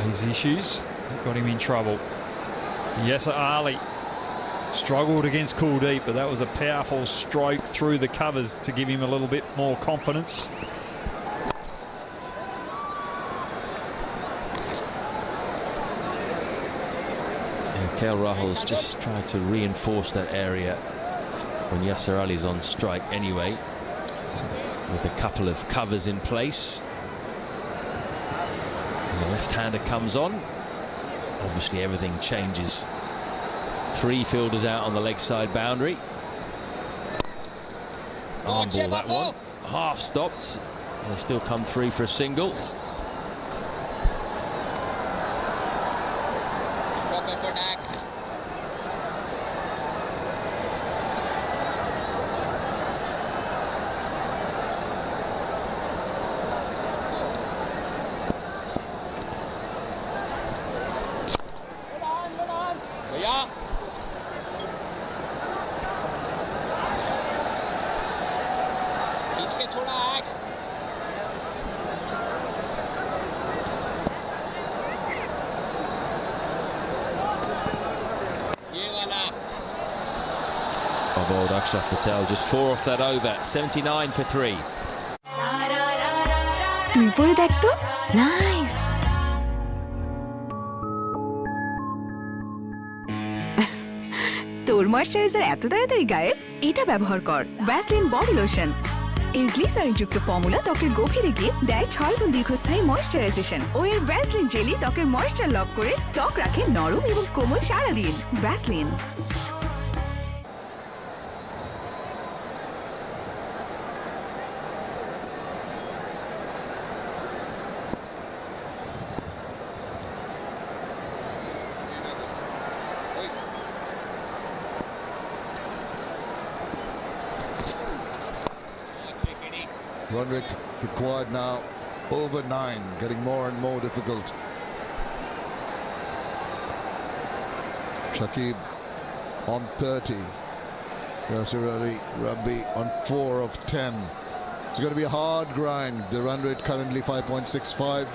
Speaker 14: His issues got him in trouble. Yasser Ali struggled against Kuldeep, but that was a powerful stroke through the covers to give him a little bit more confidence.
Speaker 12: KL Rahul's just tried to reinforce that area when Yasser Ali's on strike anyway, with a couple of covers in place. And the left-hander comes on. Obviously everything changes. 3 fielders out on the leg side boundary. Arm ball that one. Half stopped. And they still come through for a single. Of old Akshat Patel, just 4 off that over, 79 for 3.
Speaker 4: তুই পরে দেখ তো, nice.
Speaker 1: তোর moisturiser এত তাড়াতাড়ি গায়েব? এটা ব্যবহার কর ভ্যাসলিন বডি লোশন। এর গ্লিসারিনযুক্ত ফর্মুলা ত্বকের গভীরে গিয়ে দেয় 6 গুণ দীর্ঘস্থায়ী ময়েশ্চারাইজেশন, ও এর ভ্যাসলিন জেলি ত্বকের ময়েশ্চার লক করে ত্বক রাখে নরম এবং কোমল সারাদিন। Vaseline.
Speaker 3: Run rate required now over 9, getting more and more difficult. Shakib on 30. Yasser Ali Rabbi on 4 of 10. It's going to be a hard grind. The run rate currently 5.65.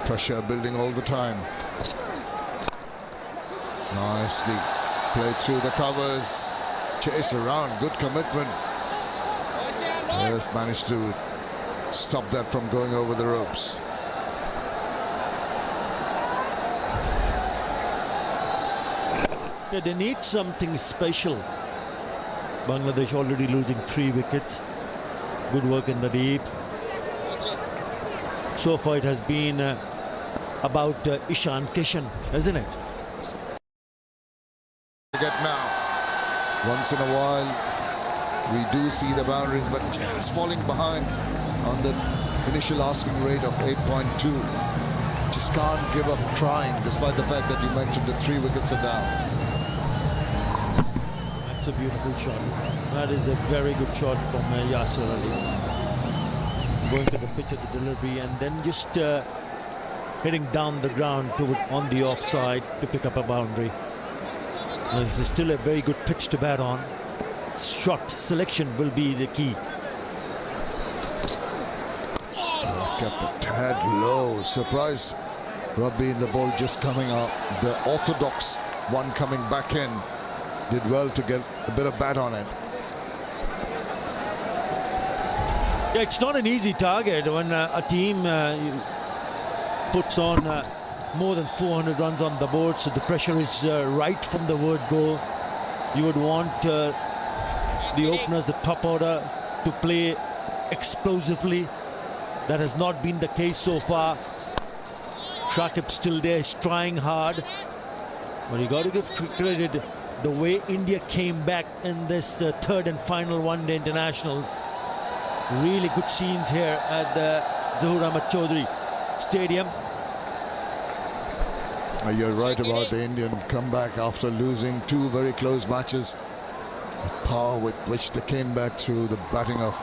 Speaker 3: Pressure building all the time. Nicely played through the covers. Chase around, good commitment. Just managed to stop that from going over the ropes.
Speaker 5: Yeah, they need something special. Bangladesh already losing 3 wickets. Good work in the deep. So far it has been about Ishan Kishan, isn't it?
Speaker 3: Get now. Once in a while we do see the boundaries, but just falling behind on the initial asking rate of 8.2. Just can't give up trying, despite the fact that you mentioned the 3 wickets are down.
Speaker 5: That's a beautiful shot. That is a very good shot from Yasser Ali. Going to the pitch of the delivery and then just hitting down the ground on the offside to pick up a boundary. This is still a very good pitch to bat on. Shot selection will be the key.
Speaker 3: Kept a tad low. Surprised Rabbi in the ball just coming up. The orthodox one coming back in. Did well to get a bit of bat on it.
Speaker 5: Yeah, it's not an easy target when a team puts on more than 400 runs on the board, so the pressure is right from the word go. You would want the openers, the top order, to play explosively. That has not been the case so far. Shakib still there, is trying hard, but you got to give credit the way India came back in this third and final one-day internationals. Really good scenes here at the Zahur Ahmad Chaudhary Stadium.
Speaker 3: You're right about the Indian comeback after losing two very close matches. The power with which they came back through the batting of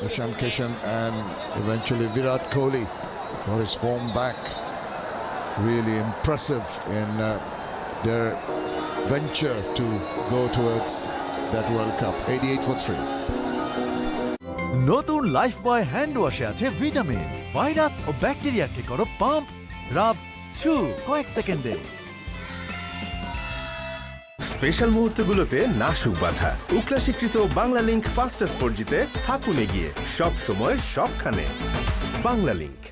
Speaker 3: Ishan Kishan and eventually Virat Kohli got his form back. Really impressive in their venture to go towards that World Cup. 88 for 3.
Speaker 6: নতুন life বয় hand ওয়াশে আছে vitamins, virus ও ব্যাকটেরিয়াকে করো pump, রাব, ছু কয়েক সেকেন্ডে।
Speaker 10: Special মুহূর্তগুলোতে নাশুক বাধা উকলা স্বীকৃত Bangla link fastest 4Gতে থাকুন এগিয়ে সব সময় সবখানে। Bangla link.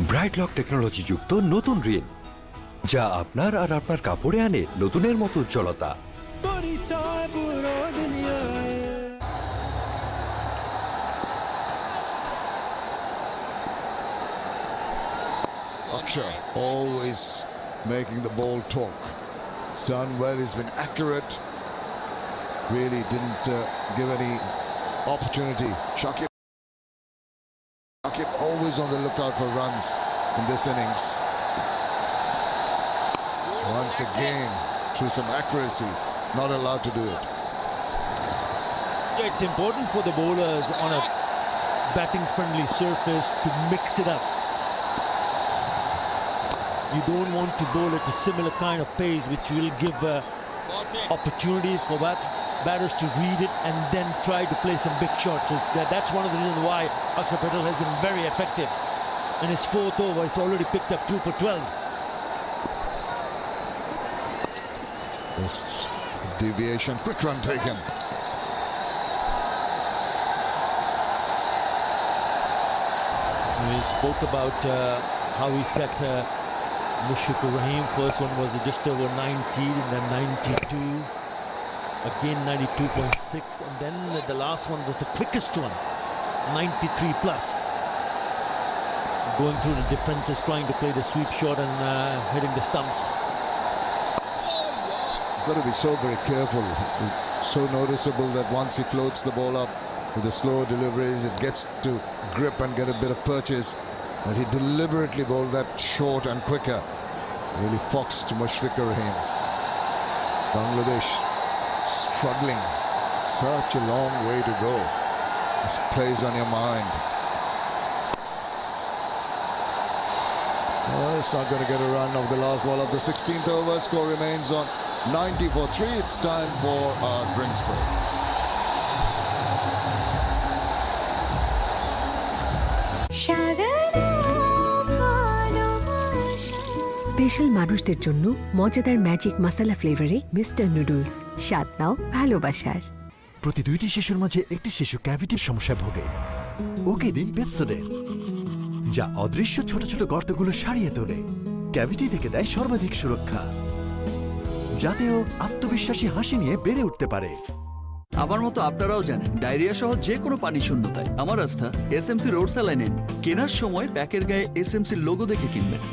Speaker 17: Bright lock technology যুক্ত নতুন রিন, যা আপনার আর আপনার কাপড়ে আনে নতুনের মতো উজ্জ্বলতা।
Speaker 3: Akshay always making the ball talk. He's done well, he's been accurate. Really didn't give any opportunity. Shakib always on the lookout for runs in this innings. Once again, through some accuracy, not allowed to do it.
Speaker 5: Yeah, it's important for the bowlers on a batting-friendly surface to mix it up. You don't want to bowl at a similar kind of pace which will give opportunity for batters to read it and then try to play some big shots. So that's one of the reasons why Akshar Patel has been very effective. In his fourth over, he's already picked up 2 for 12.
Speaker 3: Just deviation, quick run taken.
Speaker 5: We spoke about how he set Mushfiqur Rahim. First one was just over 90, and then 92, again 92.6, and then the last one was the quickest one, 93 plus. Going through the defenses, trying to play the sweep shot and hitting the stumps.
Speaker 3: Got to be so very careful. It's so noticeable that once he floats the ball up with the slow deliveries, it gets to grip and get a bit of purchase. But he deliberately bowled that short and quicker. Really foxed to Mushfiqur Rahim. Bangladesh struggling. Such a long way to go. This plays on your mind. Oh, it's not going to get a run of the last ball of the 16th over. Score remains on 90 for 3. It's time for our drinks break.
Speaker 19: Special মানুষদের জন্য মজাদার magic মশলা ফ্লেভারে mister noodles, স্বাদ নাও ভালোবাসার।
Speaker 6: প্রতি 2টি শিশুর মাঝে একটি শিশু ক্যাভিটির সমস্যায় ভোগে। ওকে দিন পেপসোডেন্ট, যা অদৃশ্য ছোট ছোট গর্তগুলো সারিয়ে তোলে, ক্যাভিটি থেকে দেয় সর্বাধিক সুরক্ষা, যাতে ও আত্মবিশ্বাসী হাসি নিয়ে বেড়ে উঠতে পারে।
Speaker 11: আমার মতো আপনারাও জানেন ডায়রিয়া সহ যে কোনো পানি শূন্যতায় আমার আস্থা এসএমসি রোড স্যালাইন। কেনার সময় প্যাকের গায়ে এসএমসির লোগো দেখে কিনবেন।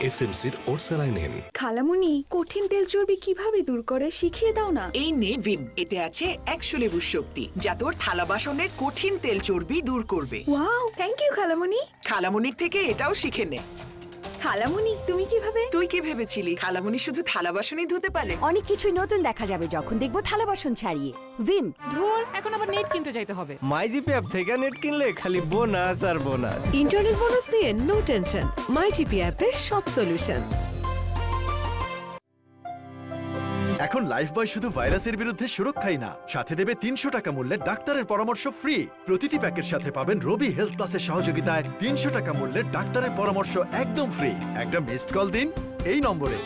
Speaker 15: এসএমসির ওরসালাইন।
Speaker 1: খালামুনি, কঠিন তেল চর্বি কিভাবে দূর করে শিখিয়ে দাও না।
Speaker 23: এই নে ভিম, এতে আছে 100 লেবুর শক্তি, যা তোর থালা বাসনের কঠিন তেল চর্বি দূর করবে।
Speaker 1: ওয়াও, থ্যাংক ইউ খালামুনি।
Speaker 23: খালামুনির থেকে এটাও শিখে নে।
Speaker 1: খালামুনি, তুমি কিভাবে?
Speaker 23: তুই কি ভেবেছিলি খালামুনি শুধু থালা বাসনই ধুতে পারে?
Speaker 18: অনেক কিছুই নতুন দেখা যাবে যখন দেখবো থালা বাসন ছাড়িয়ে। ভিম।
Speaker 7: ধুর, এখন আবার নেট কিনতে যাইতে হবে। মাইজিপি অ্যাপ থেকে নেট কিনলে খালি বোনাস আর বোনাস।
Speaker 19: ইন্টারনেট বোনাস দিয়ে নো টেনশন। মাইজিপি অ্যাপের সব সলিউশন।
Speaker 6: এখন লাইফ বয় শুধু ভাইরাসের বিরুদ্ধে সুরক্ষাই না, সাথে দেবে 300 টাকা মূল্যের ডাক্তারের পরামর্শ ফ্রি। প্রতিটি প্যাকের সাথে পাবেন রবি হেলথ প্লাসের সহযোগিতায় 300 টাকা মূল্যের ডাক্তারের পরামর্শ একদম ফ্রি। একটা মিসড কল দিন এই নম্বরে।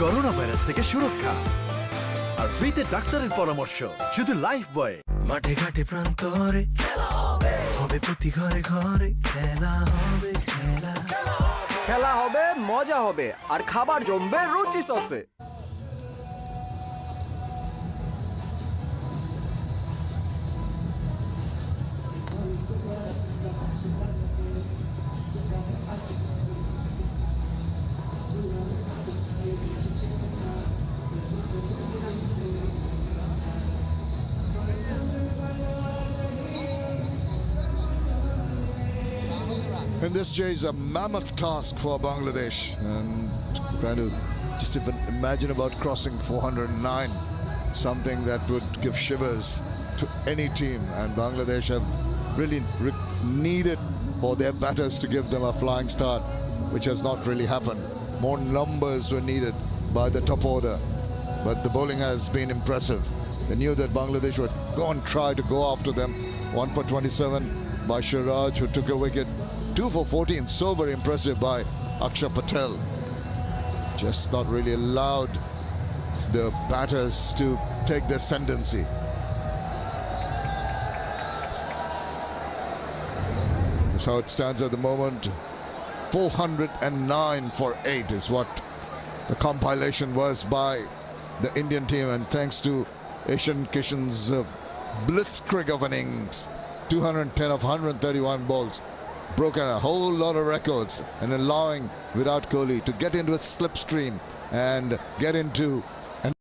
Speaker 6: করোনা ভাইরাস থেকে সুরক্ষা আর ফ্রিতে ডাক্তারের পরামর্শ শুধু লাইফ বয়।
Speaker 24: মাঠে ঘাটে প্রান্তরে হবে প্রতি ঘরে ঘরে খেলা হবে,
Speaker 25: খেলা হবে, মজা হবে আর খাবার জমবে রুচি সসে।
Speaker 3: in this chase, a mammoth task for Bangladesh, and trying to just even imagine about crossing 409, something that would give shivers to any team, and Bangladesh have really needed for their batters to give them a flying start, which has not really happened. More numbers were needed by the top order, but the bowling has been impressive. They knew that Bangladesh would go and try to go after them. 1 for 27 by Siraj, who took a wicket. 2 for 14, so very impressive by Akshar Patel. Just not really allowed the batters to take the ascendancy. That's how it stands at the moment. 409 for 8 is what the compilation was by the Indian team, and thanks to Ishan Kishan's blitzkrieg of innings, 210 of 131 balls, broken a whole lot of records, and allowing Virat Kohli to get into a slipstream and get into an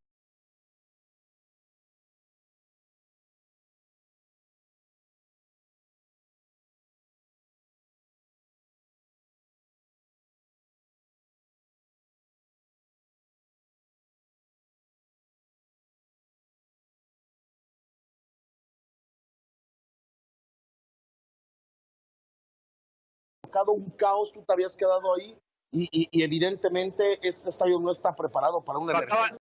Speaker 2: un caos, tú te habías quedado ahí y evidentemente este estadio no está preparado para una emergencia.